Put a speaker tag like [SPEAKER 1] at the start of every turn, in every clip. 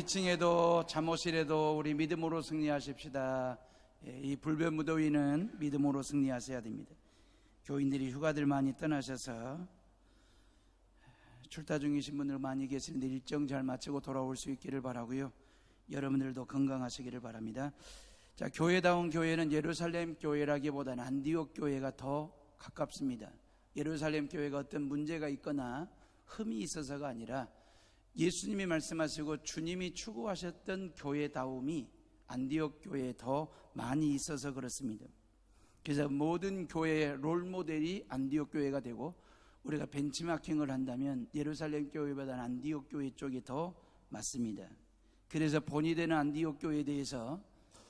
[SPEAKER 1] 2층에도 잠옷이라도 우리 믿음으로 승리하십시다. 이 불변무더위는 믿음으로 승리하셔야 됩니다. 교인들이 휴가들 많이 떠나셔서 출타 중이신 분들 많이 계시는데 일정 잘 마치고 돌아올 수 있기를 바라고요. 여러분들도 건강하시기를 바랍니다. 자, 교회다운 교회는 예루살렘 교회라기보다는 안디옥 교회가 더 가깝습니다. 예루살렘 교회가 어떤 문제가 있거나 흠이 있어서가 아니라 예수님이 말씀하시고 주님이 추구하셨던 교회다움이 안디옥 교회에 더 많이 있어서 그렇습니다. 그래서 모든 교회의 롤모델이 안디옥 교회가 되고, 우리가 벤치마킹을 한다면 예루살렘 교회보다는 안디옥 교회 쪽이 더 맞습니다. 그래서 본이 되는 안디옥 교회에 대해서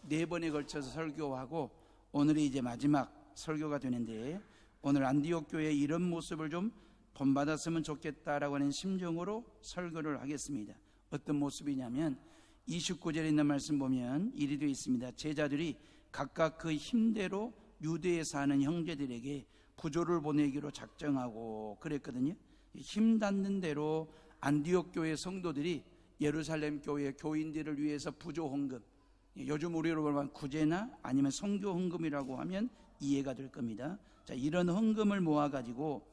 [SPEAKER 1] 4번에 걸쳐서 설교하고, 오늘이 이제 마지막 설교가 되는데, 오늘 안디옥 교회의 이런 모습을 좀 본받았으면 좋겠다라고 하는 심정으로 설교를 하겠습니다. 어떤 모습이냐면 29절에 있는 말씀 보면 이리 되어 있습니다. 제자들이 각각 그 힘대로 유대에 사는 형제들에게 부조를 보내기로 작정하고 그랬거든요. 힘 닿는 대로 안디옥 교회 성도들이 예루살렘 교회 교인들을 위해서 부조 헌금, 요즘 우리로 말하면 구제나 아니면 선교 헌금이라고 하면 이해가 될 겁니다. 자, 이런 헌금을 모아가지고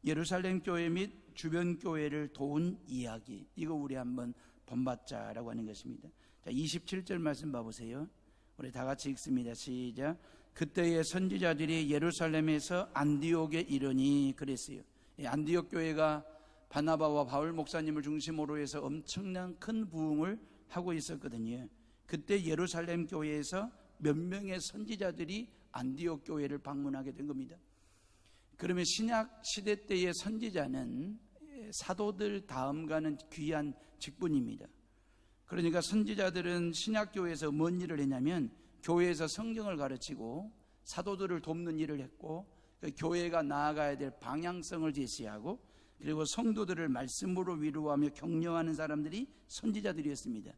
[SPEAKER 1] 예루살렘 교회 및 주변 교회를 도운 이야기, 이거 우리 한번 본받자라고 하는 것입니다. 자, 27절 말씀 봐보세요. 우리 다 같이 읽습니다. 시작. 그때의 선지자들이 예루살렘에서 안디옥에 이르니 그랬어요. 안디옥 교회가 바나바와 바울 목사님을 중심으로 해서 엄청난 큰 부흥을 하고 있었거든요. 그때 예루살렘 교회에서 몇 명의 선지자들이 안디옥 교회를 방문하게 된 겁니다. 그러면 신약 시대 때의 선지자는 사도들 다음 가는 귀한 직분입니다. 그러니까 선지자들은 신약 교회에서 뭔 일을 했냐면 교회에서 성경을 가르치고 사도들을 돕는 일을 했고, 교회가 나아가야 될 방향성을 제시하고, 그리고 성도들을 말씀으로 위로하며 격려하는 사람들이 선지자들이었습니다.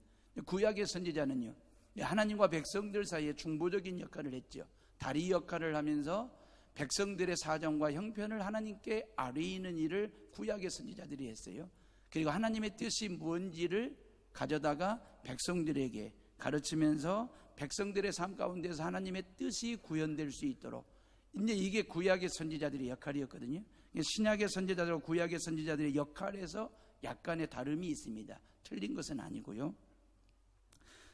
[SPEAKER 1] 구약의 선지자는요, 하나님과 백성들 사이에 중보적인 역할을 했죠. 다리 역할을 하면서 백성들의 사정과 형편을 하나님께 아뢰이는 일을 구약의 선지자들이 했어요. 그리고 하나님의 뜻이 뭔지를 가져다가 백성들에게 가르치면서 백성들의 삶 가운데서 하나님의 뜻이 구현될 수 있도록, 이제 이게 구약의 선지자들의 역할이었거든요. 신약의 선지자들과 구약의 선지자들의 역할에서 약간의 다름이 있습니다. 틀린 것은 아니고요.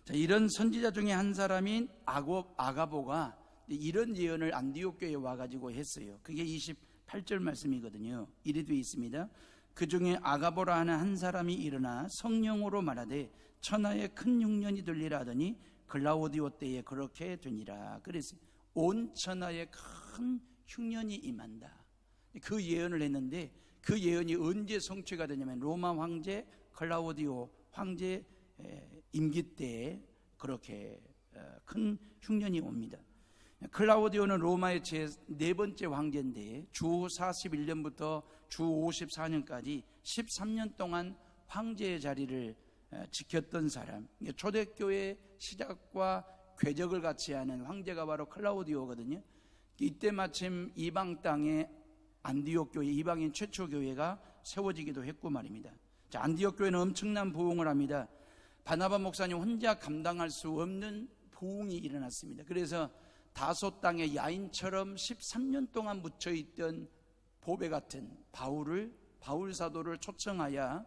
[SPEAKER 1] 자, 이런 선지자 중에 한 사람인 아가보가 이런 예언을 안디옥 교회에 와가지고 했어요. 그게 28절 말씀이거든요. 이리 되어 있습니다. 그 중에 아가보라 하는 한 사람이 일어나 성령으로 말하되 천하에 큰 흉년이 들리라 하더니 글라우디오 때에 그렇게 되니라. 그래서 온 천하에 큰 흉년이 임한다. 그 예언을 했는데, 그 예언이 언제 성취가 되냐면 로마 황제 글라우디오 황제 임기 때에 그렇게 큰 흉년이 옵니다. 클라우디오는 로마의 제 4번째 황제인데 주 41년부터 주 54년까지 13년 동안 황제의 자리를 지켰던 사람, 초대교회 시작과 궤적을 같이 하는 황제가 바로 클라우디오거든요. 이때 마침 이방 땅에 안디옥 교회, 이방인 최초 교회가 세워지기도 했고 말입니다. 자, 안디옥 교회는 엄청난 부흥을 합니다. 바나바 목사님 혼자 감당할 수 없는 부흥이 일어났습니다. 그래서 다소 땅에 야인처럼 13년 동안 묻혀있던 보배 같은 바울 사도를 초청하여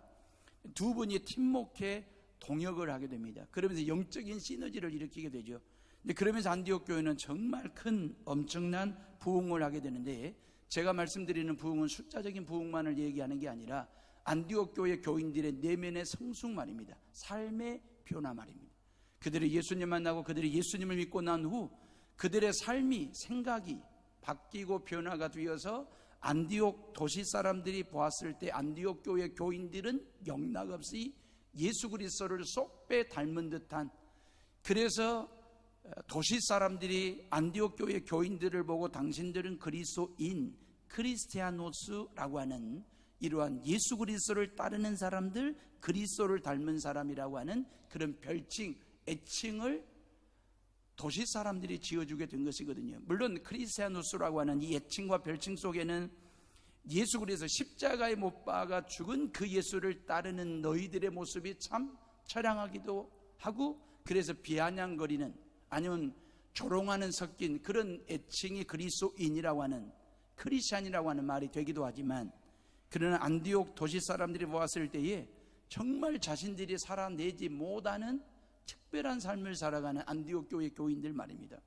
[SPEAKER 1] 두 분이 팀목해 동역을 하게 됩니다. 그러면서 영적인 시너지를 일으키게 되죠. 근데 그러면서 안디옥 교회는 정말 큰 엄청난 부흥을 하게 되는데, 제가 말씀드리는 부흥은 숫자적인 부흥만을 얘기하는 게 아니라 안디옥 교회 교인들의 내면의 성숙 말입니다. 삶의 변화 말입니다. 그들이 예수님 만나고 그들이 예수님을 믿고 난 후 그들의 삶이, 생각이 바뀌고 변화가 되어서 안디옥 도시 사람들이 보았을 때 안디옥 교회 교인들은 영락없이 예수 그리스도를 쏙빼 닮은 듯한, 그래서 도시 사람들이 안디옥 교회 교인들을 보고 당신들은 그리스도인, 크리스티아노스라고 하는 이러한 예수 그리스도를 따르는 사람들, 그리스도를 닮은 사람이라고 하는 그런 별칭, 애칭을 도시 사람들이 지어주게 된 것이거든요. 물론 크리스티아누스라고 하는 이 애칭과 별칭 속에는 예수 그리스도 십자가에 못 박아 죽은 그 예수를 따르는 너희들의 모습이 참 처량하기도 하고, 그래서 비아냥거리는, 아니면 조롱하는 섞인 그런 애칭이 그리스도인이라고 하는, 크리스찬이라고 하는 말이 되기도 하지만, 그러나 안디옥 도시 사람들이 보았을 때에 정말 자신들이 살아내지 못하는 특별한 삶을 살아가는 안디옥 교회 교인들 말입니다.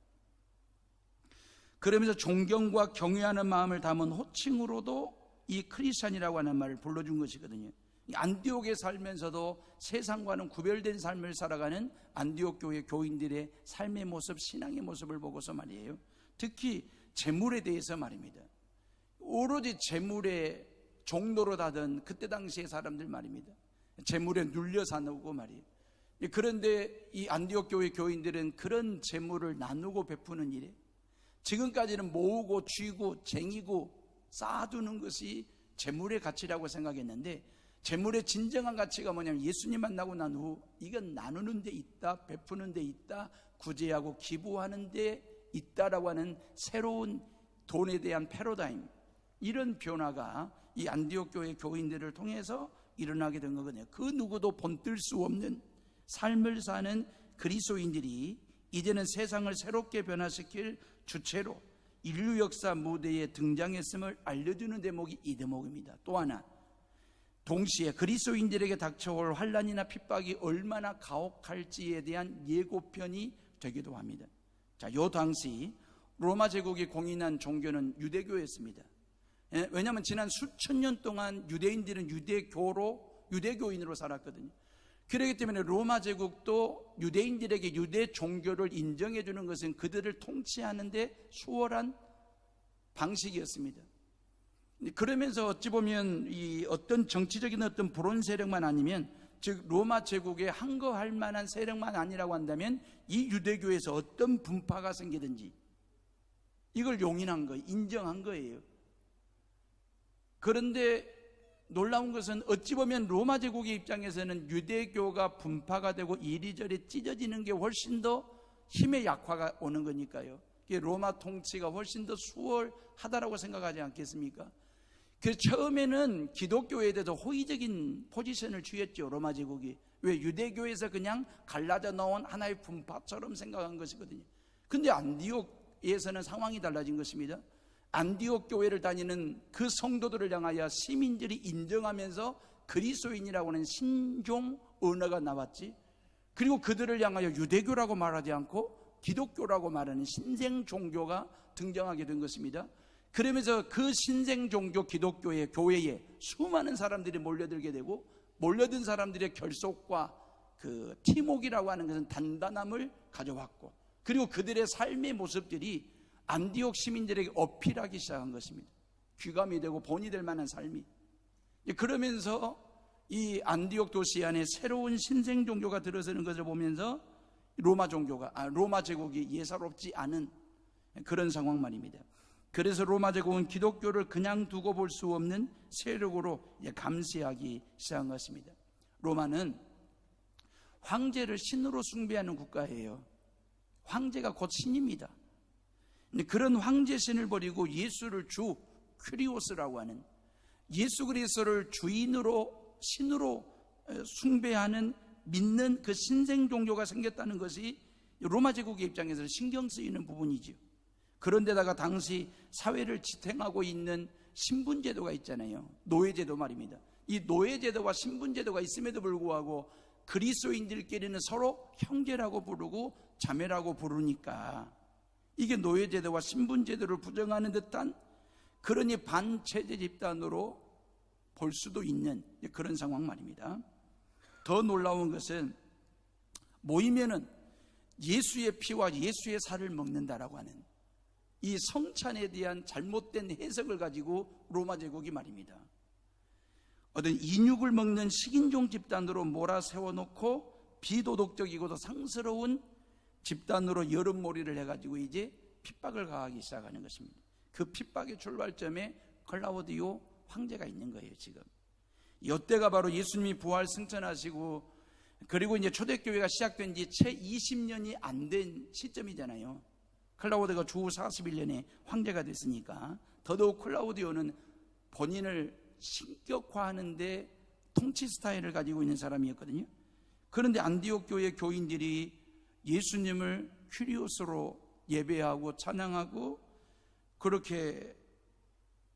[SPEAKER 1] 그러면서 존경과 경외하는 마음을 담은 호칭으로도 이 크리스찬이라고 하는 말을 불러준 것이거든요. 안디옥에 살면서도 세상과는 구별된 삶을 살아가는 안디옥 교회 교인들의 삶의 모습, 신앙의 모습을 보고서 말이에요. 특히 재물에 대해서 말입니다. 오로지 재물의 종로로 다던 그때 당시의 사람들 말입니다. 재물에 눌려 사는 말이에요. 그런데 이 안디옥 교회 교인들은 그런 재물을 나누고 베푸는 일에, 지금까지는 모으고 쥐고 쟁이고 쌓아두는 것이 재물의 가치라고 생각했는데, 재물의 진정한 가치가 뭐냐면 예수님 만나고 난 후 이건 나누는 데 있다, 베푸는 데 있다, 구제하고 기부하는 데 있다라고 하는 새로운 돈에 대한 패러다임, 이런 변화가 이 안디옥 교회 교인들을 통해서 일어나게 된 거거든요. 그 누구도 본뜰 수 없는 삶을 사는 그리스도인들이 이제는 세상을 새롭게 변화시킬 주체로 인류 역사 무대에 등장했음을 알려주는 대목이 이 대목입니다. 또 하나, 동시에 그리스도인들에게 닥쳐올 환난이나 핍박이 얼마나 가혹할지에 대한 예고편이 되기도 합니다. 자, 요 당시 로마 제국이 공인한 종교는 유대교였습니다. 왜냐하면 지난 수천 년 동안 유대인들은 유대교인으로 살았거든요. 그렇기 때문에 로마 제국도 유대인들에게 유대 종교를 인정해 주는 것은 그들을 통치하는 데 수월한 방식이었습니다. 그러면서 어찌 보면 이 어떤 정치적인 어떤 불온 세력만 아니면, 즉 로마 제국에 항거할 만한 세력만 아니라고 한다면 이 유대교에서 어떤 분파가 생기든지 이걸 용인한 거예요. 인정한 거예요. 그런데 놀라운 것은 어찌 보면 로마 제국의 입장에서는 유대교가 분파가 되고 이리저리 찢어지는 게 훨씬 더 힘의 약화가 오는 거니까요. 로마 통치가 훨씬 더 수월하다라고 생각하지 않겠습니까? 그래서 처음에는 기독교에 대해서 호의적인 포지션을 취했죠, 로마 제국이. 왜? 유대교에서 그냥 갈라져 나온 하나의 분파처럼 생각한 것이거든요. 근데 안디옥에서는 상황이 달라진 것입니다. 안디옥 교회를 다니는 그 성도들을 향하여 시민들이 인정하면서 그리스도인이라고 하는 신종 언어가 나왔지, 그리고 그들을 향하여 유대교라고 말하지 않고 기독교라고 말하는 신생 종교가 등장하게 된 것입니다. 그러면서 그 신생 종교 기독교의 교회에 수많은 사람들이 몰려들게 되고, 몰려든 사람들의 결속과 그 팀웍이라고 하는 것은 단단함을 가져왔고, 그리고 그들의 삶의 모습들이 안디옥 시민들에게 어필하기 시작한 것입니다. 귀감이 되고 본이 될 만한 삶이. 그러면서 이 안디옥 도시 안에 새로운 신생 종교가 들어서는 것을 보면서 로마 제국이 예사롭지 않은 그런 상황 말입니다. 그래서 로마 제국은 기독교를 그냥 두고 볼 수 없는 세력으로 감시하기 시작한 것입니다. 로마는 황제를 신으로 숭배하는 국가예요. 황제가 곧 신입니다. 그런 황제신을 버리고 예수를 주 큐리오스라고 하는, 예수 그리스도를 주인으로 신으로 숭배하는, 믿는 그 신생 종교가 생겼다는 것이 로마 제국의 입장에서 신경 쓰이는 부분이죠. 그런데다가 당시 사회를 지탱하고 있는 신분제도가 있잖아요. 노예제도 말입니다. 이 노예제도와 신분제도가 있음에도 불구하고 그리스도인들끼리는 서로 형제라고 부르고 자매라고 부르니까 이게 노예제도와 신분제도를 부정하는 듯한, 그러니 반체제 집단으로 볼 수도 있는 그런 상황 말입니다. 더 놀라운 것은 모이면은 예수의 피와 예수의 살을 먹는다라고 하는 이 성찬에 대한 잘못된 해석을 가지고 로마 제국이 말입니다, 어떤 인육을 먹는 식인종 집단으로 몰아세워놓고 비도덕적이고도 상스러운 집단으로 여름몰이를 해가지고 이제 핍박을 가하기 시작하는 것입니다. 그 핍박의 출발점에 클라우디오 황제가 있는 거예요. 지금 이때가 바로 예수님이 부활 승천하시고, 그리고 이제 초대교회가 시작된 지 채 20년이 안 된 시점이잖아요. 클라우디오가 주 41년에 황제가 됐으니까 더더욱 클라우디오는 본인을 신격화하는데 통치 스타일을 가지고 있는 사람이었거든요. 그런데 안디옥 교회 교인들이 예수님을 큐리오스로 예배하고 찬양하고 그렇게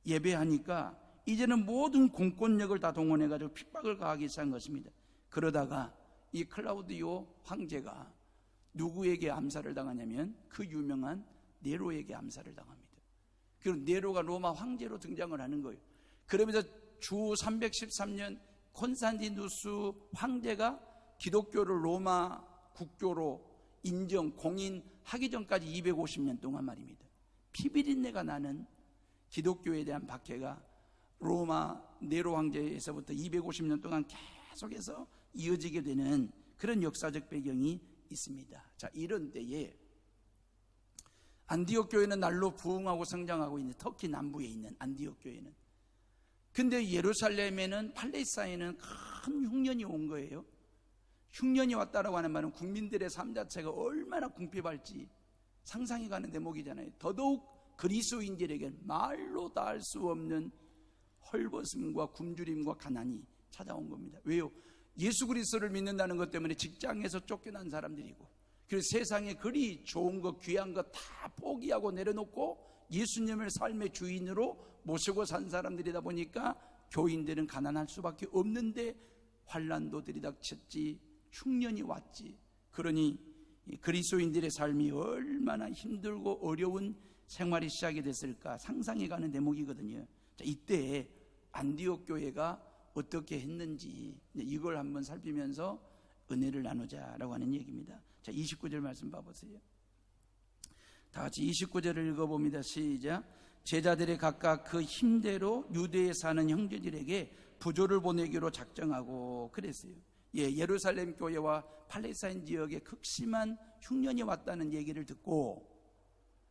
[SPEAKER 1] 예배하니까 이제는 모든 공권력을 다 동원해가지고 핍박을 가하기 시작한 것입니다. 그러다가 이 클라우디오 황제가 누구에게 암살을 당하냐면 그 유명한 네로에게 암살을 당합니다. 그리고 네로가 로마 황제로 등장을 하는 거예요. 그러면서 주 313년 콘스탄티누스 황제가 기독교를 로마 국교로 인정, 공인하기 전까지 250년 동안 말입니다. 피비린내가 나는 기독교에 대한 박해가 로마 네로 황제에서부터 250년 동안 계속해서 이어지게 되는 그런 역사적 배경이 있습니다. 자, 이런 때에 안디옥 교회는 날로 부흥하고 성장하고 있는 터키 남부에 있는 안디옥 교회는, 근데 예루살렘에는 팔레스타인에는 큰 흉년이 온 거예요. 흉년이 왔다라고 하는 말은 국민들의 삶 자체가 얼마나 궁핍할지 상상이 가는 대목이잖아요. 더더욱 그리스도인들에게 말로 다 할 수 없는 헐벗음과 굶주림과 가난이 찾아온 겁니다. 왜요? 예수 그리스도를 믿는다는 것 때문에 직장에서 쫓겨난 사람들이고, 그리고 세상에 그리 좋은 것 귀한 것 다 포기하고 내려놓고 예수님을 삶의 주인으로 모시고 산 사람들이다 보니까 교인들은 가난할 수밖에 없는데 환난도 들이닥쳤지, 흉년이 왔지. 그러니 그리스도인들의 삶이 얼마나 힘들고 어려운 생활이 시작이 됐을까 상상해가는 대목이거든요. 자, 이때 안디옥 교회가 어떻게 했는지 이걸 한번 살피면서 은혜를 나누자라고 하는 얘기입니다. 자, 29절 말씀 봐보세요. 다 같이 29절을 읽어봅니다. 시작. 제자들이 각각 그 힘대로 유대에 사는 형제들에게 부조를 보내기로 작정하고 그랬어요. 예루살렘 교회와 팔레스타인 지역에 극심한 흉년이 왔다는 얘기를 듣고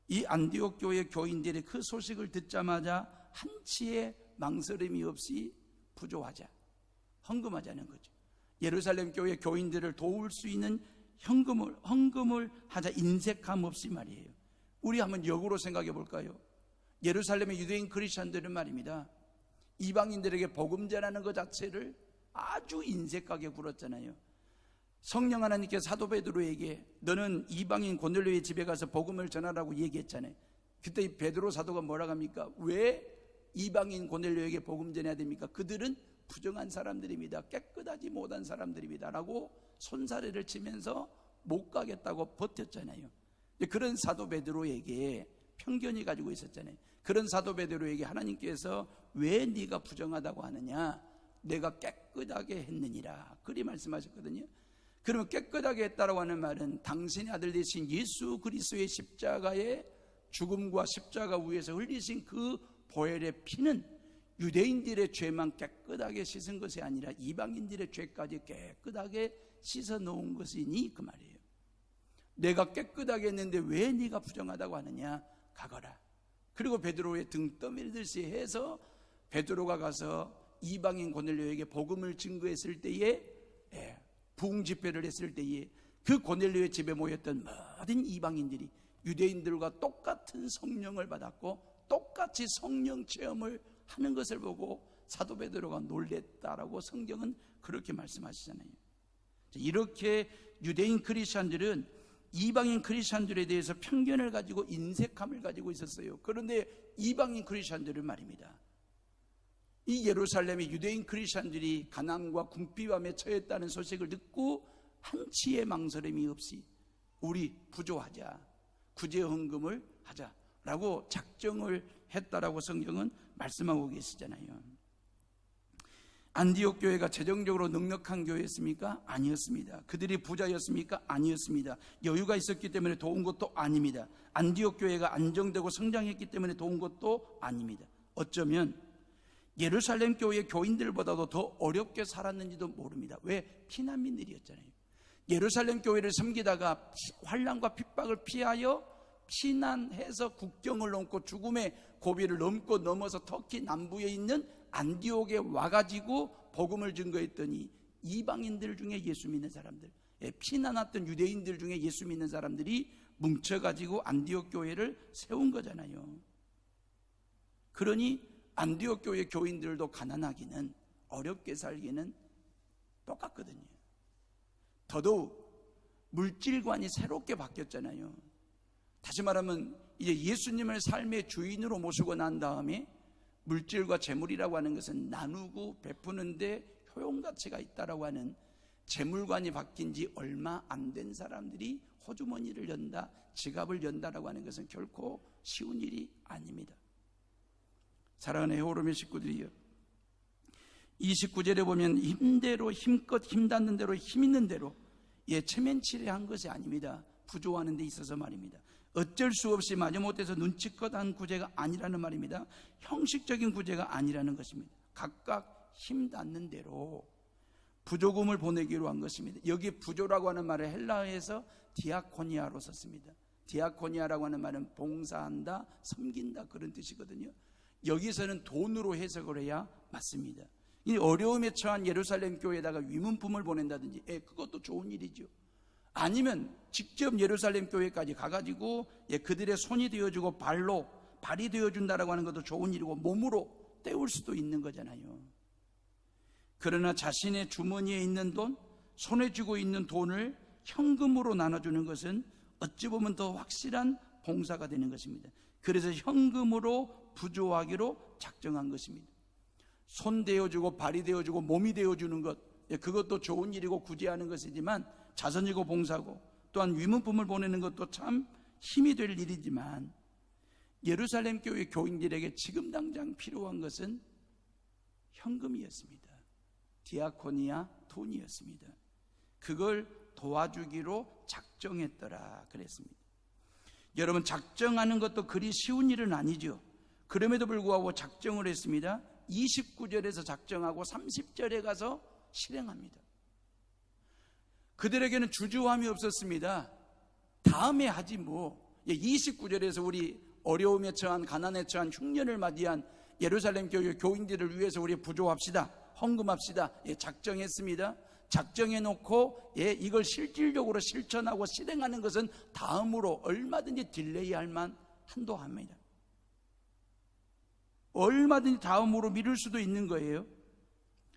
[SPEAKER 1] 이 안디옥 교회 교인들이 그 소식을 듣자마자 한치의 망설임이 없이 부조하자, 헌금하자는 거죠. 예루살렘 교회 교인들을 도울 수 있는 헌금을 하자, 인색함 없이 말이에요. 우리 한번 역으로 생각해 볼까요? 예루살렘의 유대인 크리스천들은 말입니다, 이방인들에게 복음 전하는 것 자체를 아주 인색하게 굴었잖아요. 성령 하나님께서 사도 베드로에게 너는 이방인 고넬료의 집에 가서 복음을 전하라고 얘기했잖아요. 그때 이 베드로 사도가 뭐라고 합니까? 왜 이방인 고넬료에게 복음 전해야 됩니까? 그들은 부정한 사람들입니다, 깨끗하지 못한 사람들입니다 라고 손사래를 치면서 못 가겠다고 버텼잖아요. 그런 사도 베드로에게 편견이 가지고 있었잖아요. 그런 사도 베드로에게 하나님께서 왜 네가 부정하다고 하느냐, 내가 깨끗하게 했느니라 그리 말씀하셨거든요. 그러면 깨끗하게 했다라고 하는 말은 당신의 아들 되신 예수 그리스도의 십자가의 죽음과 십자가 위에서 흘리신 그 보혈의 피는 유대인들의 죄만 깨끗하게 씻은 것이 아니라 이방인들의 죄까지 깨끗하게 씻어 놓은 것이니 그 말이에요. 내가 깨끗하게 했는데 왜 네가 부정하다고 하느냐, 가거라. 그리고 베드로의 등 떠밀듯이 해서 베드로가 가서 이방인 고넬료에게 복음을 증거했을 때에, 부흥 집회를 했을 때에 그 고넬료의 집에 모였던 모든 이방인들이 유대인들과 똑같은 성령을 받았고 똑같이 성령 체험을 하는 것을 보고 사도 베드로가 놀랬다라고 성경은 그렇게 말씀하시잖아요. 이렇게 유대인 크리스천들은 이방인 크리스천들에 대해서 편견을 가지고 인색함을 가지고 있었어요. 그런데 이방인 크리스천들은 말입니다, 이 예루살렘의 유대인 크리스천들이 가난과 궁핍함에 처했다는 소식을 듣고 한치의 망설임이 없이 우리 부조하자, 구제 헌금을 하자라고 작정을 했다라고 성경은 말씀하고 계시잖아요. 안디옥 교회가 재정적으로 넉넉한 교회였습니까? 아니었습니다. 그들이 부자였습니까? 아니었습니다. 여유가 있었기 때문에 도운 것도 아닙니다. 안디옥 교회가 안정되고 성장했기 때문에 도운 것도 아닙니다. 어쩌면 예루살렘 교회의 교인들보다도 더 어렵게 살았는지도 모릅니다. 왜? 피난민들이었잖아요. 예루살렘 교회를 섬기다가 환난과 핍박을 피하여 피난해서 국경을 넘고 죽음의 고비를 넘어서 터키 남부에 있는 안디옥에 와가지고 복음을 증거했더니 이방인들 중에 예수 믿는 사람들, 피난 왔던 유대인들 중에 예수 믿는 사람들이 뭉쳐가지고 안디옥 교회를 세운 거잖아요. 그러니 안디옥 교회 교인들도 가난하기는, 어렵게 살기는 똑같거든요. 더더욱 물질관이 새롭게 바뀌었잖아요. 다시 말하면 이제 예수님을 삶의 주인으로 모시고 난 다음에 물질과 재물이라고 하는 것은 나누고 베푸는데 효용가치가 있다라고 하는 재물관이 바뀐 지 얼마 안 된 사람들이 호주머니를 연다, 지갑을 연다라고 하는 것은 결코 쉬운 일이 아닙니다. 사랑하는 헤어로의 식구들이요, 29절에 보면 힘대로, 힘껏 힘 닿는 대로, 힘 있는 대로 체면치레한 것이 아닙니다. 부조하는 데 있어서 말입니다. 어쩔 수 없이 마지못해서 눈치껏 한 구제가 아니라는 말입니다. 형식적인 구제가 아니라는 것입니다. 각각 힘 닿는 대로 부조금을 보내기로 한 것입니다. 여기 부조라고 하는 말을 헬라어에서 디아코니아로 썼습니다. 디아코니아라고 하는 말은 봉사한다, 섬긴다, 그런 뜻이거든요. 여기서는 돈으로 해석을 해야 맞습니다. 이 어려움에 처한 예루살렘 교회에다가 위문품을 보낸다든지, 그것도 좋은 일이죠. 아니면 직접 예루살렘 교회까지 가가지고 그들의 손이 되어주고 발이 되어준다라고 하는 것도 좋은 일이고, 몸으로 때울 수도 있는 거잖아요. 그러나 자신의 주머니에 있는 돈, 손에 쥐고 있는 돈을 현금으로 나눠주는 것은 어찌 보면 더 확실한 봉사가 되는 것입니다. 그래서 현금으로 부조하기로 작정한 것입니다. 손 대어주고 발이 되어주고 몸이 되어주는 것, 그것도 좋은 일이고 구제하는 것이지만 자선이고 봉사고, 또한 위문품을 보내는 것도 참 힘이 될 일이지만, 예루살렘 교회 교인들에게 지금 당장 필요한 것은 현금이었습니다. 디아코니아, 돈이었습니다. 그걸 도와주기로 작정했더라 그랬습니다. 여러분, 작정하는 것도 그리 쉬운 일은 아니죠. 그럼에도 불구하고 작정을 했습니다. 29절에서 작정하고 30절에 가서 실행합니다. 그들에게는 주저함이 없었습니다. 다음에 하지 뭐. 29절에서 우리 어려움에 처한, 가난에 처한 흉년을 맞이한 예루살렘 교회 교인들을 위해서 우리 부조합시다, 헌금합시다, 작정했습니다. 작정해놓고 이걸 실질적으로 실천하고 실행하는 것은 다음으로 얼마든지 딜레이할 만한도 합니다. 얼마든지 다음으로 미룰 수도 있는 거예요.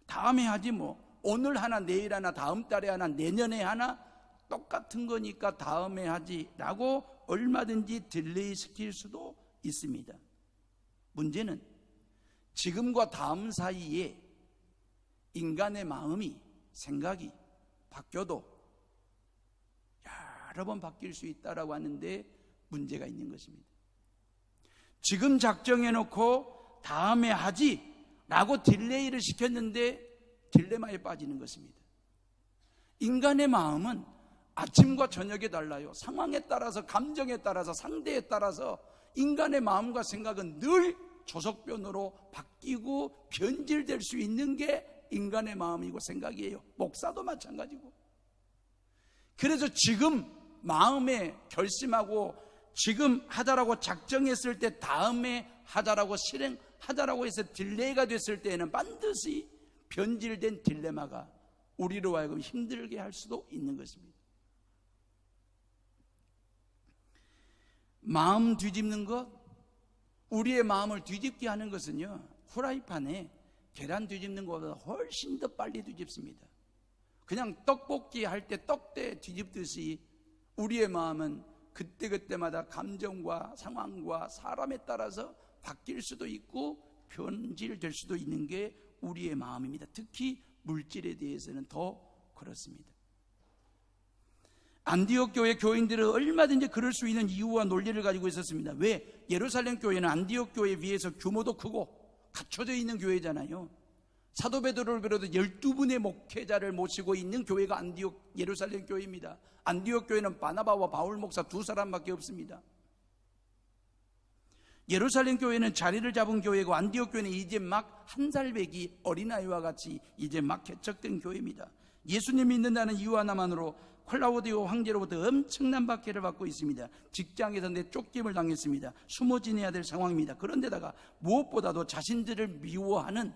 [SPEAKER 1] 다음에 하지 뭐. 오늘 하나, 내일 하나, 다음 달에 하나, 내년에 하나, 똑같은 거니까 다음에 하지 라고 얼마든지 딜레이 시킬 수도 있습니다. 문제는 지금과 다음 사이에 인간의 마음이, 생각이 바뀌어도 여러 번 바뀔 수 있다라고 하는데 문제가 있는 것입니다. 지금 작정해놓고 다음에 하지 라고 딜레이를 시켰는데 딜레마에 빠지는 것입니다. 인간의 마음은 아침과 저녁에 달라요. 상황에 따라서, 감정에 따라서, 상대에 따라서 인간의 마음과 생각은 늘 조석변으로 바뀌고 변질될 수 있는 게 인간의 마음이고 생각이에요. 목사도 마찬가지고. 그래서 지금 마음에 결심하고 지금 하자라고 작정했을 때 다음에 하자라고 실행하자라고 해서 딜레이가 됐을 때에는 반드시 변질된 딜레마가 우리로 하여금 힘들게 할 수도 있는 것입니다. 마음 뒤집는 것, 우리의 마음을 뒤집게 하는 것은요, 후라이팬에 계란 뒤집는 것보다 훨씬 더 빨리 뒤집습니다. 그냥 떡볶이 할 때 떡대 뒤집듯이 우리의 마음은 그때그때마다 감정과 상황과 사람에 따라서 바뀔 수도 있고 변질될 수도 있는 게 우리의 마음입니다. 특히 물질에 대해서는 더 그렇습니다. 안디옥 교회 교인들은 얼마든지 그럴 수 있는 이유와 논리를 가지고 있었습니다. 왜? 예루살렘 교회는 안디옥 교회에 비해서 규모도 크고 갖춰져 있는 교회잖아요. 사도 베드로를 비롯해 12분의 목회자를 모시고 있는 교회가 안디옥 예루살렘 교회입니다. 안디옥 교회는 바나바와 바울 목사 두 사람밖에 없습니다. 예루살렘 교회는 자리를 잡은 교회고, 안디옥 교회는 이제 막 한 살배기 어린아이와 같이 이제 막 개척된 교회입니다. 예수님 믿는다는 이유 하나만으로 콜라우디오 황제로부터 엄청난 박해를 받고 있습니다. 직장에서 내쫓김을 당했습니다. 숨어 지내야 될 상황입니다. 그런데다가 무엇보다도 자신들을 미워하는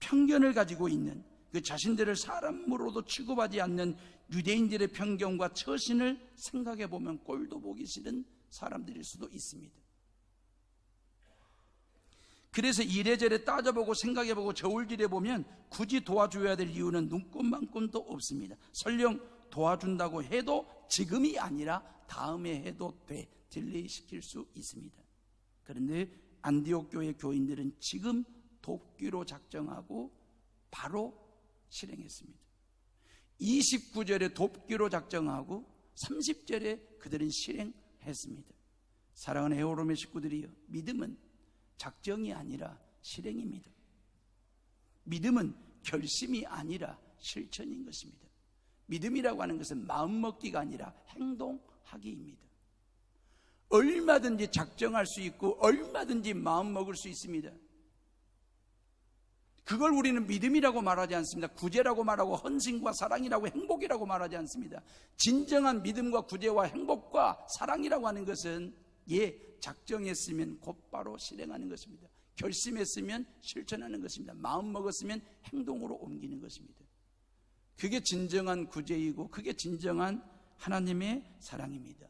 [SPEAKER 1] 편견을 가지고 있는, 그 자신들을 사람으로도 취급하지 않는 유대인들의 편견과 처신을 생각해 보면 꼴도 보기 싫은 사람들일 수도 있습니다. 그래서 이래저래 따져보고 생각해보고 저울질해 보면 굳이 도와줘야 될 이유는 눈꼽만큼도 없습니다. 설령 도와준다고 해도 지금이 아니라 다음에 해도 돼, 딜레이 시킬 수 있습니다. 그런데 안디옥 교회 교인들은 지금 돕기로 작정하고 바로 실행했습니다. 29절에 돕기로 작정하고 30절에 그들은 실행했습니다. 사랑하는 에오롬의 식구들이여, 믿음은 작정이 아니라 실행입니다. 믿음은 결심이 아니라 실천인 것입니다. 믿음이라고 하는 것은 마음먹기가 아니라 행동하기입니다. 얼마든지 작정할 수 있고 얼마든지 마음먹을 수 있습니다. 그걸 우리는 믿음이라고 말하지 않습니다. 구제라고 말하고 헌신과 사랑이라고, 행복이라고 말하지 않습니다. 진정한 믿음과 구제와 행복과 사랑이라고 하는 것은 작정했으면 곧바로 실행하는 것입니다. 결심했으면 실천하는 것입니다. 마음 먹었으면 행동으로 옮기는 것입니다. 그게 진정한 구제이고 그게 진정한 하나님의 사랑입니다.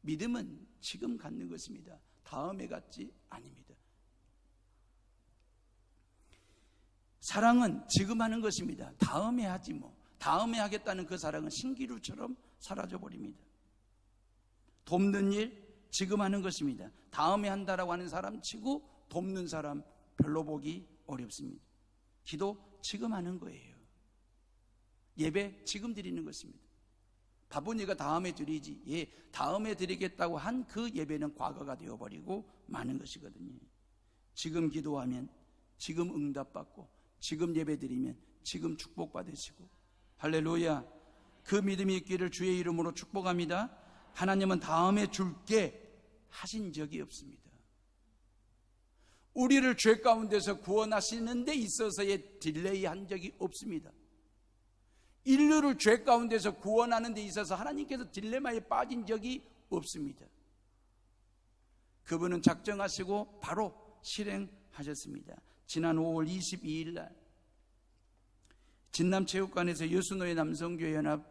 [SPEAKER 1] 믿음은 지금 갖는 것입니다. 다음에 갖지 아닙니다. 사랑은 지금 하는 것입니다. 다음에 하지 뭐. 다음에 하겠다는 그 사랑은 신기루처럼 사라져버립니다. 돕는 일 지금 하는 것입니다. 다음에 한다라고 하는 사람 치고 돕는 사람 별로 보기 어렵습니다. 기도 지금 하는 거예요. 예배 지금 드리는 것입니다. 바보니까 다음에 드리지. 다음에 드리겠다고 한 그 예배는 과거가 되어버리고 마는 것이거든요. 지금 기도하면 지금 응답받고, 지금 예배 드리면 지금 축복받으시고, 할렐루야. 그 믿음이 있기를 주의 이름으로 축복합니다. 하나님은 다음에 줄게 하신 적이 없습니다. 우리를 죄 가운데서 구원하시는 데 있어서의 딜레이 한 적이 없습니다. 인류를 죄 가운데서 구원하는 데 있어서 하나님께서 딜레마에 빠진 적이 없습니다. 그분은 작정하시고 바로 실행하셨습니다. 지난 5월 22일 날 진남체육관에서 여수노예 남성교회 연합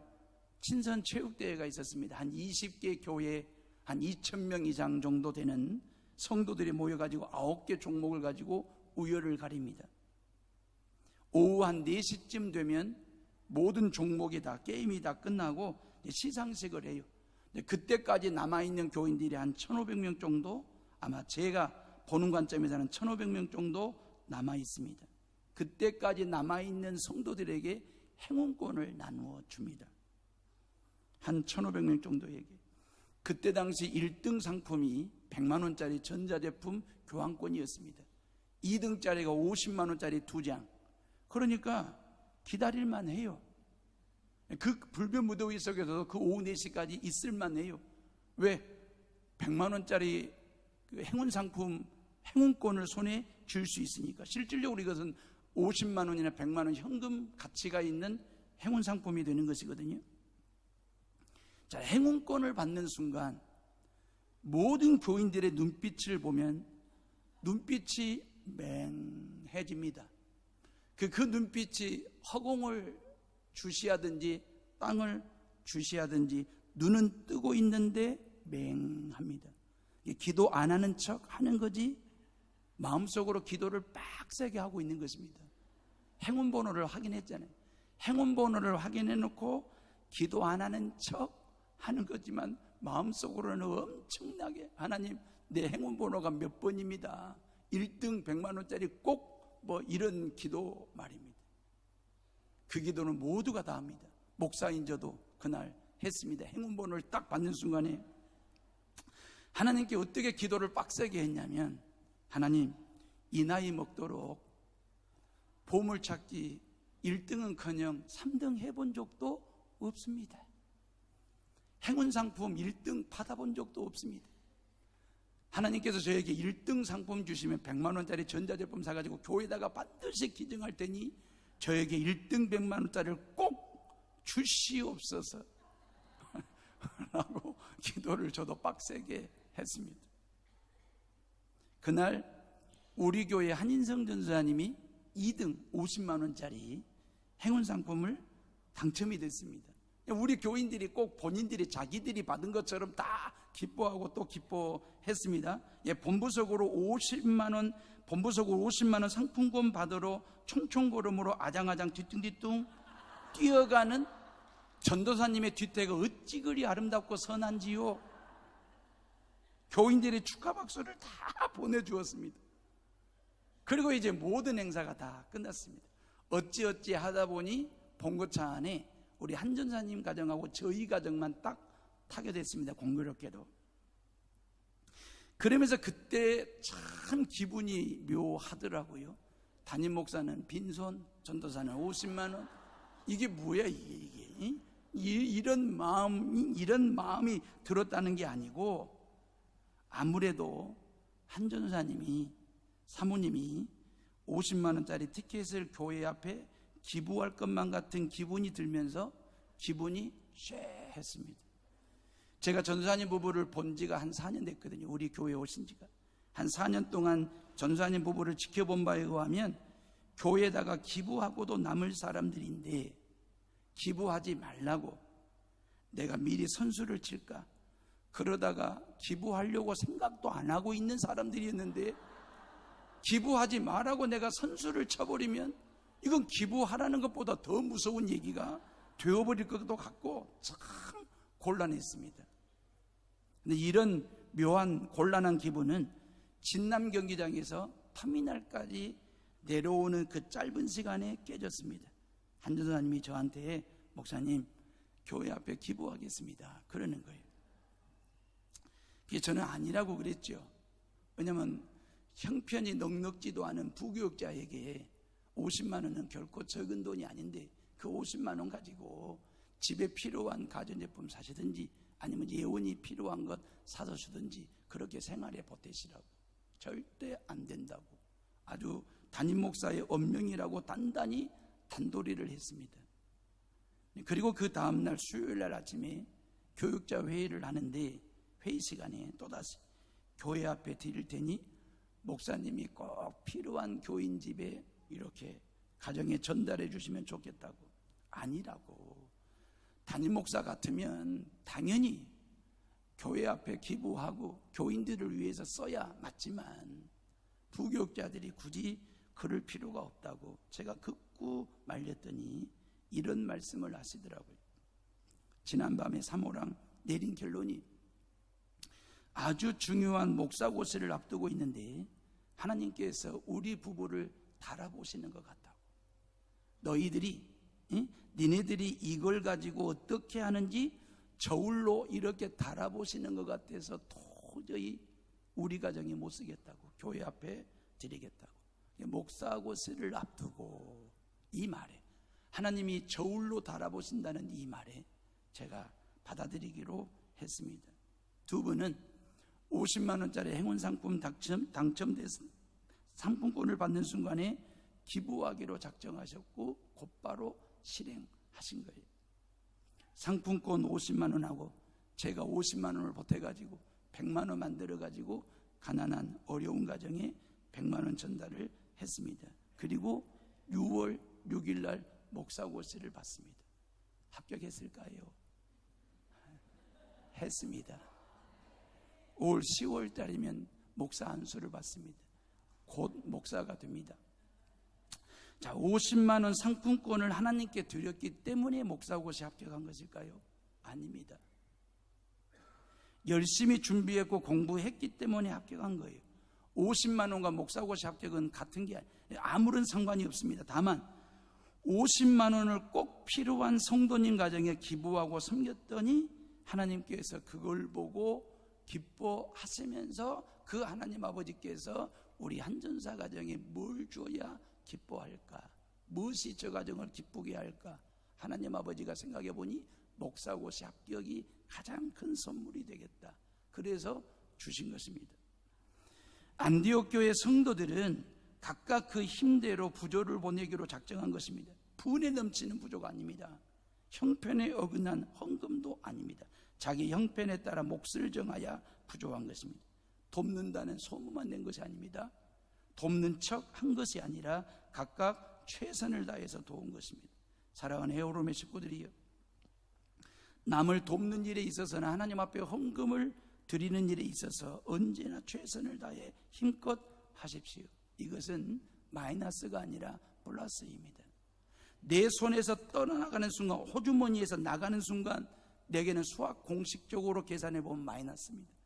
[SPEAKER 1] 친선체육대회가 있었습니다. 한 20개 교회 한 2,000명 이상 정도 되는 성도들이 모여가지고 9개 종목을 가지고 우열을 가립니다. 오후 한 4시쯤 되면 모든 종목이 다, 게임이 다 끝나고 시상식을 해요. 그때까지 남아있는 교인들이 한 1,500명 정도, 아마 제가 보는 관점에서는 1,500명 정도 남아있습니다. 그때까지 남아있는 성도들에게 행운권을 나누어 줍니다. 한 1,500명 정도에게. 그때 당시 1등 상품이 100만 원짜리 전자제품 교환권이었습니다. 2등짜리가 50만 원짜리 2장. 그러니까 기다릴만 해요. 그 불변 무더위 속에서도 그 오후 4시까지 있을만 해요. 왜? 100만 원짜리 그 행운 상품, 행운권을 손에 쥘 수 있으니까. 실질적으로 이것은 50만 원이나 100만 원 현금 가치가 있는 행운 상품이 되는 것이거든요. 자, 행운권을 받는 순간 모든 교인들의 눈빛을 보면 눈빛이 맹해집니다. 그 눈빛이 허공을 주시하든지 땅을 주시하든지 눈은 뜨고 있는데 맹합니다. 기도 안 하는 척 하는 거지 마음속으로 기도를 빡세게 하고 있는 것입니다. 행운번호를 확인했잖아요. 행운번호를 확인해놓고 기도 안 하는 척 하는 거지만 마음속으로는 엄청나게 하나님 내 행운번호가 몇 번입니다. 1등 100만 원짜리 꼭 뭐 이런 기도 말입니다. 그 기도는 모두가 다 합니다. 목사인 저도 그날 했습니다. 행운번호를 딱 받는 순간에 하나님께 어떻게 기도를 빡세게 했냐면, 하나님 이 나이 먹도록 보물찾기 1등은커녕 3등 해본 적도 없습니다. 행운상품 1등 받아본 적도 없습니다. 하나님께서 저에게 1등 상품 주시면 100만 원짜리 전자제품 사가지고 교회에다가 반드시 기증할 테니 저에게 1등 100만 원짜리를 꼭 주시옵소서 라고 기도를 저도 빡세게 했습니다. 그날 우리 교회 한인성 전사님이 2등 50만 원짜리 행운 상품을 당첨이 됐습니다. 우리 교인들이 꼭 본인들이 자기들이 받은 것처럼 다 기뻐하고 또 기뻐했습니다. 본부석으로 50만 원 본부석으로 50만 원 상품권 받으러 총총걸음으로 아장아장 뒤뚱뒤뚱 뛰어가는 전도사님의 뒷대가 어찌 그리 아름답고 선한지요. 교인들의 축하 박수를 다 보내주었습니다. 그리고 이제 모든 행사가 다 끝났습니다. 어찌어찌 하다 보니 봉고차 안에 우리 한전사님 가정하고 저희 가정만 딱 타게 됐습니다. 공교롭게도. 그러면서 그때 참 기분이 묘하더라고요. 담임 목사는 빈손, 전도사는 50만 원. 이게 뭐야 이게? 이런 마음이 들었다는 게 아니고, 아무래도 한 전도사님이, 사모님이 50만 원짜리 티켓을 교회 앞에 기부할 것만 같은 기분이 들면서 기분이 쇠했습니다. 제가 전도사님 부부를 본 지가 한 4년 됐거든요. 우리 교회에 오신 지가. 한 4년 동안 전도사님 부부를 지켜본 바에 의하면 교회에다가 기부하고도 남을 사람들인데, 기부하지 말라고 내가 미리 선수를 칠까, 그러다가 기부하려고 생각도 안 하고 있는 사람들이었는데 기부하지 말라고 내가 선수를 쳐버리면 이건 기부하라는 것보다 더 무서운 얘기가 되어버릴 것도 같고 참 곤란했습니다. 근데 이런 묘한 곤란한 기분은 진남 경기장에서 터미널까지 내려오는 그 짧은 시간에 깨졌습니다. 한 전도사님이 저한테 목사님 교회 앞에 기부하겠습니다 그러는 거예요. 그게 저는 아니라고 그랬죠. 왜냐하면 형편이 넉넉지도 않은 부교육자에게 50만 원은 결코 적은 돈이 아닌데 그 50만 원 가지고 집에 필요한 가전제품 사시든지 아니면 예원이 필요한 것 사서 주든지 그렇게 생활에 보태시라고. 절대 안 된다고 아주 담임 목사의 엄명이라고 단단히 단도리를 했습니다. 그리고 그 다음날 수요일날 아침에 교육자 회의를 하는데 회의 시간에 또다시 교회 앞에 드릴 테니 목사님이 꼭 필요한 교인 집에 이렇게 가정에 전달해 주시면 좋겠다고. 아니라고. 담임 목사 같으면 당연히 교회 앞에 기부하고 교인들을 위해서 써야 맞지만 부교육자들이 굳이 그럴 필요가 없다고 제가 극구 말렸더니 이런 말씀을 하시더라고요. 지난밤에 사모랑 내린 결론이 아주 중요한 목사고시를 앞두고 있는데 하나님께서 우리 부부를 달아보시는 것 같다고. 너희들이 니네들이 이걸 가지고 어떻게 하는지 저울로 이렇게 달아보시는 것 같아서 도저히 우리 가정이 못 쓰겠다고 교회 앞에 드리겠다고. 목사고시를 앞두고 이 말에 하나님이 저울로 달아보신다는 이 말에 제가 받아들이기로 했습니다. 두 분은 50만 원짜리 행운 상품 당첨돼서 상품권을 받는 순간에 기부하기로 작정하셨고 곧바로 실행하신 거예요. 상품권 50만 원하고 제가 50만 원을 보태가지고 100만 원 만들어가지고 가난한 어려운 가정에 100만 원 전달을 했습니다. 그리고 6월 6일 날 목사고시를 받습니다. 합격했을까요? 했습니다. 올 10월 달이면 목사 안수를 받습니다. 곧 목사가 됩니다. 자, 50만 원 상품권을 하나님께 드렸기 때문에 목사고시 합격한 것일까요? 아닙니다. 열심히 준비했고 공부했기 때문에 합격한 거예요. 50만 원과 목사고시 합격은 같은 게 아무런 상관이 없습니다. 다만 50만 원을 꼭 필요한 성도님 가정에 기부하고 섬겼더니 하나님께서 그걸 보고 기뻐하시면서 그 하나님 아버지께서 우리 한전사 가정에 뭘 줘야 기뻐할까? 무엇이 저 가정을 기쁘게 할까? 하나님 아버지가 생각해 보니 목사고시 합격이 가장 큰 선물이 되겠다. 그래서 주신 것입니다. 안디옥 교회 성도들은 각각 그 힘대로 부조를 보내기로 작정한 것입니다. 분에 넘치는 부조가 아닙니다. 형편에 어긋난 헌금도 아닙니다. 자기 형편에 따라 몫을 정하여 부조한 것입니다. 돕는다는 소문만 낸 것이 아닙니다. 돕는 척 한 것이 아니라 각각 최선을 다해서 도운 것입니다. 사랑하는 헤어롬의 식구들이요, 남을 돕는 일에 있어서는 하나님 앞에 헌금을 드리는 일에 있어서 언제나 최선을 다해 힘껏 하십시오. 이것은 마이너스가 아니라 플러스입니다. 내 손에서 떠나가는 순간, 호주머니에서 나가는 순간 내게는 수학 공식적으로 계산해 보면 마이너스입니다.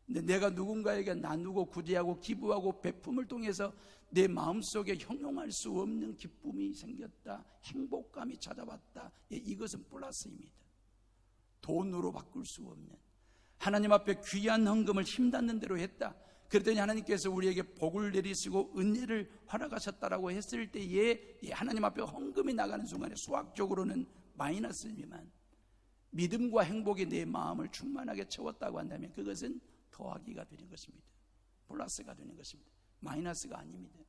[SPEAKER 1] 근데 내가 누군가에게 나누고 구제하고 기부하고 베품을 통해서 내 마음속에 형용할 수 없는 기쁨이 생겼다, 행복감이 찾아왔다, 이것은 플러스입니다. 돈으로 바꿀 수 없는, 하나님 앞에 귀한 헌금을 힘닿는 대로 했다, 그랬더니 하나님께서 우리에게 복을 내리시고 은혜를 허락하셨다라고 했을 때에 하나님 앞에 헌금이 나가는 순간에 수학적으로는 마이너스지만 믿음과 행복이 내 마음을 충만하게 채웠다고 한다면 그것은 더하기가 되는 것입니다. 플러스가 되는 것입니다. 마이너스가 아닙니다.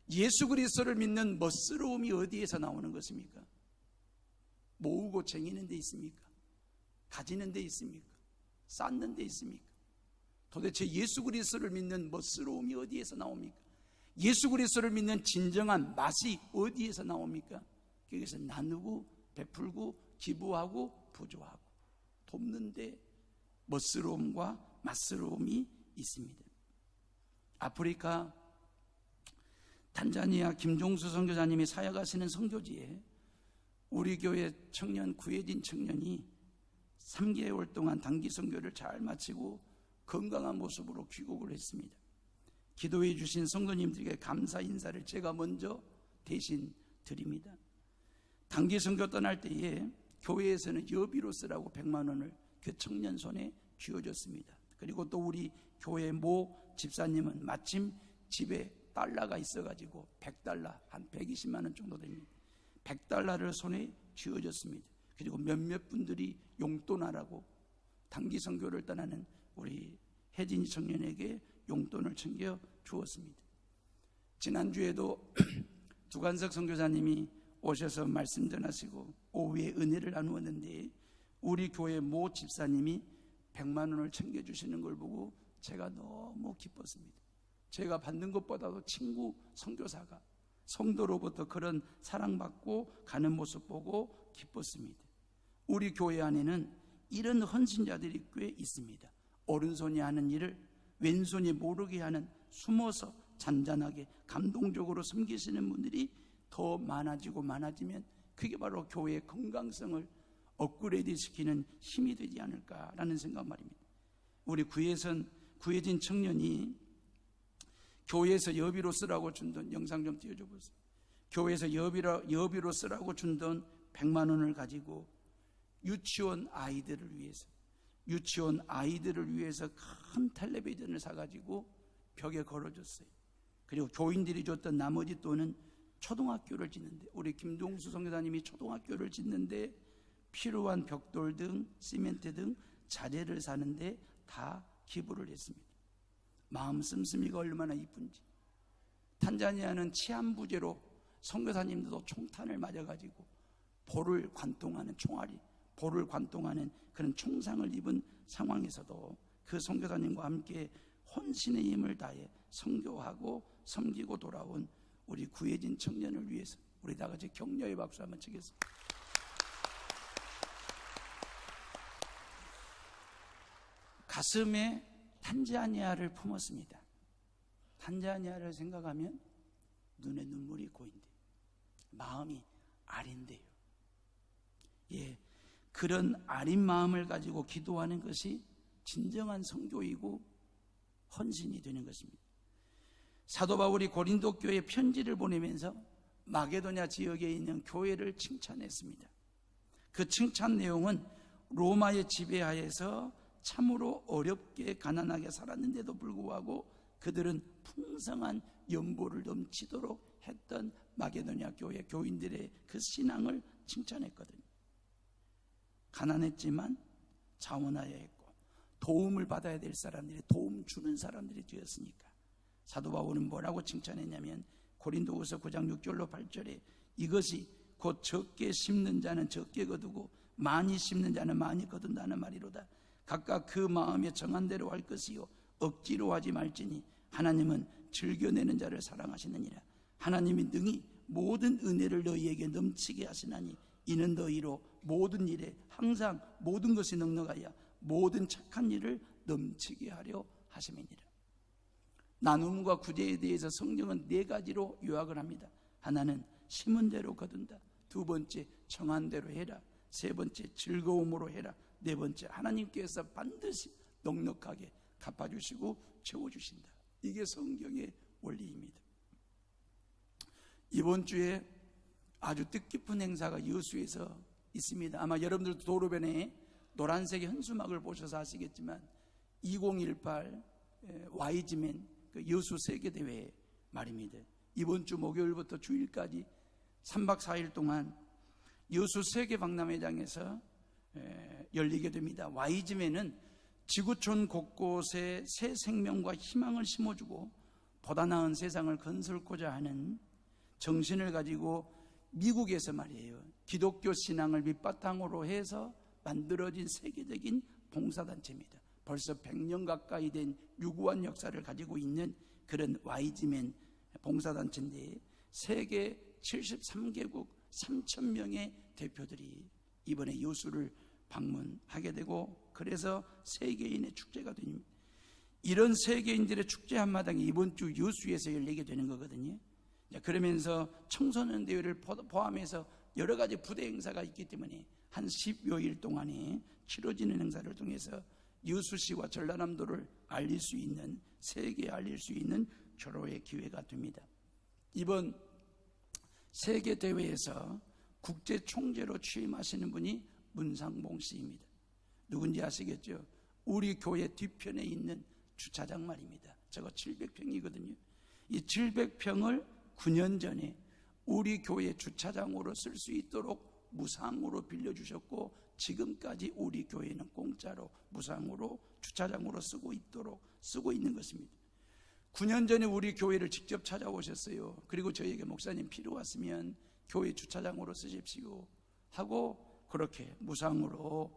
[SPEAKER 1] 예수 그리스도를 믿는 멋스러움이 어디에서 나오는 것입니까? 모으고 쟁이는 데 있습니까? 가지는 데 있습니까? 쌓는 데 있습니까? 도대체 예수 그리스도를 믿는 멋스러움이 어디에서 나옵니까? 예수 그리스도를 믿는 진정한 맛이 어디에서 나옵니까? 그것은 나누고 베풀고 기부하고 부조하고 돕는 데 멋스러움과 맛스러움이 있습니다. 아프리카 탄자니아 김종수 선교사님이 사역하시는 선교지에 우리 교회 청년, 구해진 청년이 3개월 동안 단기 선교를 잘 마치고 건강한 모습으로 귀국을 했습니다. 기도해 주신 성도님들에게 감사 인사를 제가 먼저 대신 드립니다. 단기 선교 떠날 때에 교회에서는 여비로 쓰라고 100만 원을 그 청년 손에 쥐어줬습니다. 그리고 또 우리 교회 모 집사님은 마침 집에 달러가 있어가지고 100달러, 한 120만 원 정도 됩니다. 100달러를 손에 쥐어줬습니다. 그리고 몇몇 분들이 용돈하라고 단기 선교를 떠나는 우리 혜진이 청년에게 용돈을 챙겨 주었습니다. 지난주에도 두관석 선교사님이 오셔서 말씀 전하시고 오후에 은혜를 나누었는데 우리 교회 모 집사님이 100만 원을 챙겨주시는 걸 보고 제가 너무 기뻤습니다. 제가 받는 것보다도 친구 선교사가 성도로부터 그런 사랑받고 가는 모습 보고 기뻤습니다. 우리 교회 안에는 이런 헌신자들이 꽤 있습니다. 오른손이 하는 일을 왼손이 모르게 하는, 숨어서 잔잔하게 감동적으로 섬기시는 분들이 더 많아지고 많아지면 그게 바로 교회의 건강성을 업그레이드 시키는 힘이 되지 않을까라는 생각 말입니다. 우리 구해진 청년이 교회에서 여비로 쓰라고 준 돈, 영상 좀 띄워줘 보세요. 교회에서 여비로 쓰라고 준 돈 100만 원을 가지고 유치원 아이들을 위해서 큰 텔레비전을 사가지고 벽에 걸어줬어요. 그리고 교인들이 줬던 나머지 돈은 초등학교를 짓는데, 우리 김동수 선교사님이 초등학교를 짓는데 필요한 벽돌 등 시멘트 등 자재를 사는데 다 기부를 했습니다. 마음 씀씀이가 얼마나 이쁜지. 탄자니아는 치안부재로 선교사님들도 총탄을 맞아가지고 볼을 관통하는 총알이, 볼을 관통하는 그런 총상을 입은 상황에서도 그 선교사님과 함께 혼신의 힘을 다해 선교하고 섬기고 돌아온 우리 구해진 청년을 위해서 우리 다 같이 격려의 박수 한번 치겠습니다. 가슴에 탄자니아를 품었습니다. 탄자니아를 생각하면 눈에 눈물이 고인데 마음이 아린데요. 예, 그런 아린 마음을 가지고 기도하는 것이 진정한 선교이고 헌신이 되는 것입니다. 사도 바울이 고린도 교회에 편지를 보내면서 마게도냐 지역에 있는 교회를 칭찬했습니다. 그 칭찬 내용은 로마의 지배하에서 참으로 어렵게 가난하게 살았는데도 불구하고 그들은 풍성한 연보를 넘치도록 했던 마게도냐 교회 교인들의 그 신앙을 칭찬했거든요. 가난했지만 자원하여 했고 도움을 받아야 될 사람들이, 도움 주는 사람들이 되었으니까. 사도 바울은 뭐라고 칭찬했냐면 고린도후서 9장 6절로 8절에 이것이 곧 적게 심는 자는 적게 거두고 많이 심는 자는 많이 거둔다는 말이로다. 각각 그 마음에 정한 대로 할 것이요 억지로 하지 말지니 하나님은 즐겨내는 자를 사랑하시느니라. 하나님이 능히 모든 은혜를 너희에게 넘치게 하시나니 이는 너희로 모든 일에 항상 모든 것이 넉넉하여 모든 착한 일을 넘치게 하려 하심이니라. 나눔과 구제에 대해서 성경은 4가지로 요약을 합니다. 하나는 심은 대로 거둔다. 2번째, 정한 대로 해라. 3번째, 즐거움으로 해라. 4번째, 하나님께서 반드시 넉넉하게 갚아주시고 채워주신다. 이게 성경의 원리입니다. 이번 주에 아주 뜻깊은 행사가 여수에서 있습니다. 아마 여러분들도 도로변에 노란색의 현수막을 보셔서 아시겠지만 2018 YG맨 여수 세계대회 말입니다. 이번 주 목요일부터 주일까지 3박 4일 동안 여수 세계박람회장에서 열리게 됩니다. YG맨은 지구촌 곳곳에 새 생명과 희망을 심어주고 보다 나은 세상을 건설고자 하는 정신을 가지고 미국에서 말이에요, 기독교 신앙을 밑바탕으로 해서 만들어진 세계적인 봉사단체입니다. 벌써 100년 가까이 된 유구한 역사를 가지고 있는 그런 YG맨 봉사단체인데 세계 73개국 3,000명의 대표들이 이번에 여수를 방문하게 되고, 그래서 세계인의 축제가 됩니다. 이런 세계인들의 축제 한마당이 이번 주 여수에서 열리게 되는 거거든요. 그러면서 청소년 대회를 포함해서 여러 가지 부대 행사가 있기 때문에 한 10여일 동안에 치러지는 행사를 통해서 여수시와 전라남도를 알릴 수 있는, 세계에 알릴 수 있는 절호의 기회가 됩니다. 이번 세계대회에서 국제 총재로 취임하시는 분이 문상봉 씨입니다. 누군지 아시겠죠? 우리 교회 뒤편에 있는 주차장 말입니다. 저거 700평이거든요. 이 700평을 9년 전에 우리 교회 주차장으로 쓸 수 있도록 무상으로 빌려주셨고, 지금까지 우리 교회는 공짜로 무상으로 주차장으로 쓰고 있는 것입니다. 9년 전에 우리 교회를 직접 찾아오셨어요. 그리고 저에게 목사님 필요하시면 교회 주차장으로 쓰십시오 하고 그렇게 무상으로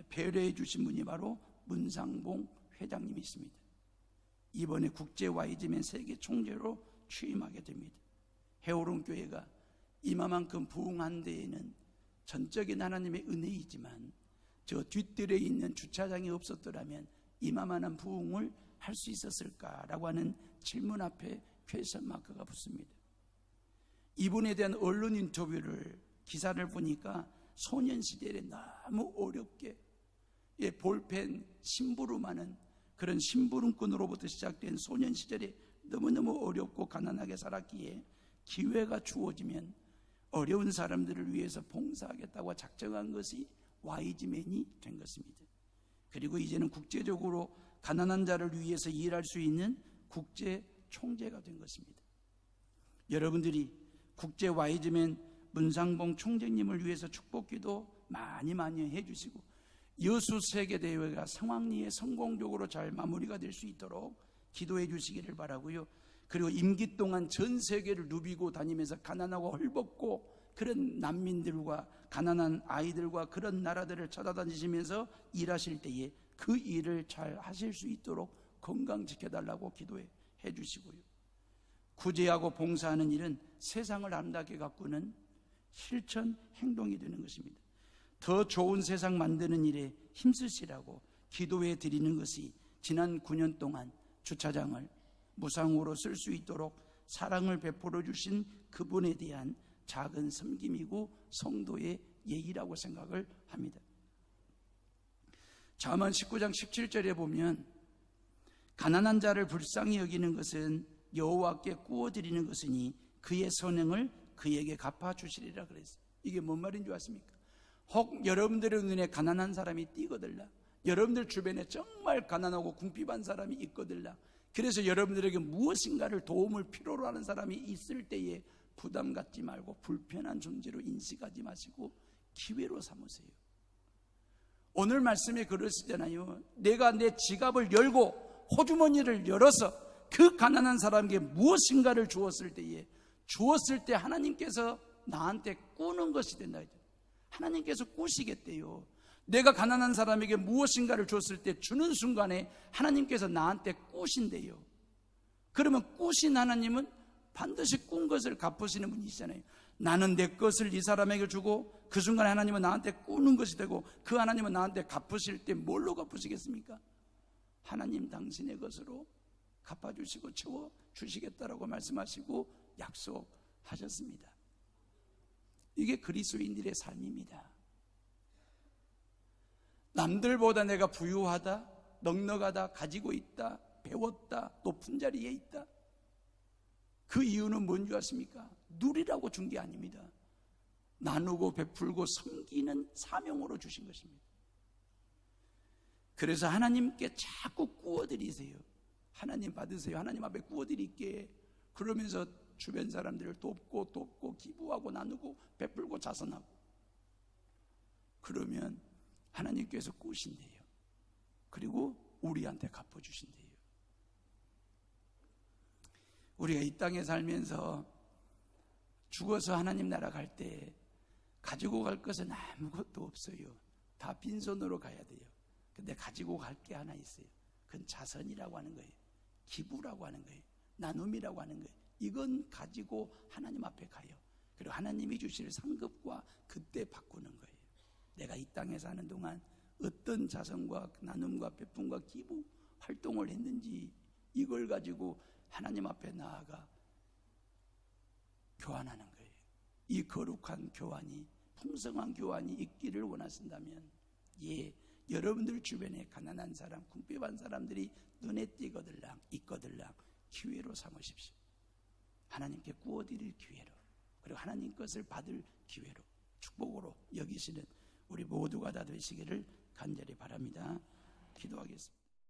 [SPEAKER 1] 배려해 주신 분이 바로 문상봉 회장님이십니다. 이번에 국제 YG맨 세계 총재로 취임하게 됩니다. 해오름 교회가 이마만큼 부흥한 데에는 전적인 하나님의 은혜이지만 저 뒷뜰에 있는 주차장이 없었더라면 이마만한 부흥을 할 수 있었을까라고 하는 질문 앞에 퀘스천 마크가 붙습니다. 이분에 대한 언론 인터뷰를 기사를 보니까 소년 시절에 너무 어렵게 볼펜 심부름하는 그런 심부름꾼으로부터 시작된 소년 시절에 너무너무 어렵고 가난하게 살았기에 기회가 주어지면 어려운 사람들을 위해서 봉사하겠다고 작정한 것이 YG맨이 된 것입니다. 그리고 이제는 국제적으로 가난한 자를 위해서 일할 수 있는 국제 총재가 된 것입니다. 여러분들이 국제 YG맨 문상봉 총재님을 위해서 축복기도 많이 해주시고 여수 세계대회가 성황리에 성공적으로 잘 마무리가 될 수 있도록 기도해 주시기를 바라고요. 그리고 임기 동안 전 세계를 누비고 다니면서 가난하고 헐벗고 그런 난민들과 가난한 아이들과 그런 나라들을 찾아다니시면서 일하실 때에 그 일을 잘 하실 수 있도록 건강 지켜달라고 기도해 주시고요. 구제하고 봉사하는 일은 세상을 아름답게 가꾸는 실천 행동이 되는 것입니다. 더 좋은 세상 만드는 일에 힘쓰시라고 기도해 드리는 것이 지난 9년 동안 주차장을 무상으로 쓸 수 있도록 사랑을 베풀어 주신 그분에 대한 작은 섬김이고 성도의 예의라고 생각을 합니다. 잠언 19장 17절에 보면 가난한 자를 불쌍히 여기는 것은 여호와께 구워드리는 것이니 그의 선행을 그에게 갚아주시리라 그랬어요. 이게 뭔 말인 줄 아십니까? 혹 여러분들의 눈에 가난한 사람이 띄거들라, 여러분들 주변에 정말 가난하고 궁핍한 사람이 있거들라, 그래서 여러분들에게 무엇인가를 도움을 필요로 하는 사람이 있을 때에 부담 갖지 말고 불편한 존재로 인식하지 마시고 기회로 삼으세요. 오늘 말씀에 그러시잖아요. 내가 내 지갑을 열고 호주머니를 열어서 그 가난한 사람에게 무엇인가를 주었을 때 하나님께서 나한테 꾸는 것이 된다. 하나님께서 꾸시겠대요. 내가 가난한 사람에게 무엇인가를 줬을 때 주는 순간에 하나님께서 나한테 꾸신대요. 그러면 꾸신 하나님은 반드시 꾼 것을 갚으시는 분이시잖아요. 나는 내 것을 이 사람에게 주고 그 순간에 하나님은 나한테 꾸는 것이 되고 그 하나님은 나한테 갚으실 때 뭘로 갚으시겠습니까? 하나님 당신의 것으로 갚아주시고 채워주시겠다라고 말씀하시고 약속하셨습니다. 이게 그리스도인들의 삶입니다. 남들보다 내가 부유하다, 넉넉하다, 가지고 있다, 배웠다, 높은 자리에 있다. 그 이유는 뭔지 아십니까? 누리라고 준 게 아닙니다. 나누고 베풀고 섬기는 사명으로 주신 것입니다. 그래서 하나님께 자꾸 구워드리세요. 하나님 받으세요. 하나님 앞에 구워드릴게. 그러면서 주변 사람들을 돕고 기부하고 나누고 베풀고 자선하고, 그러면 하나님께서 꾸신대요. 그리고 우리한테 갚아주신대요. 우리가 이 땅에 살면서 죽어서 하나님 나라 갈 때 가지고 갈 것은 아무것도 없어요. 다 빈손으로 가야 돼요. 근데 가지고 갈 게 하나 있어요. 그건 자선이라고 하는 거예요. 기부라고 하는 거예요. 나눔이라고 하는 거예요. 이건 가지고 하나님 앞에 가요. 그리고 하나님이 주실 상급과 그때 바꾸는 거예요. 내가 이 땅에 사는 동안 어떤 자선과 나눔과 베품과 기부 활동을 했는지, 이걸 가지고 하나님 앞에 나아가 교환하는 거예요. 이 거룩한 교환이, 풍성한 교환이 있기를 원하신다면, 여러분들 주변에 가난한 사람, 궁핍한 사람들이 눈에 띄거들랑 있거들랑 기회로 삼으십시오. 하나님께 구워드릴 기회로, 그리고 하나님 것을 받을 기회로, 축복으로 여기시는 우리 모두가 다 되시기를 간절히 바랍니다. 기도하겠습니다.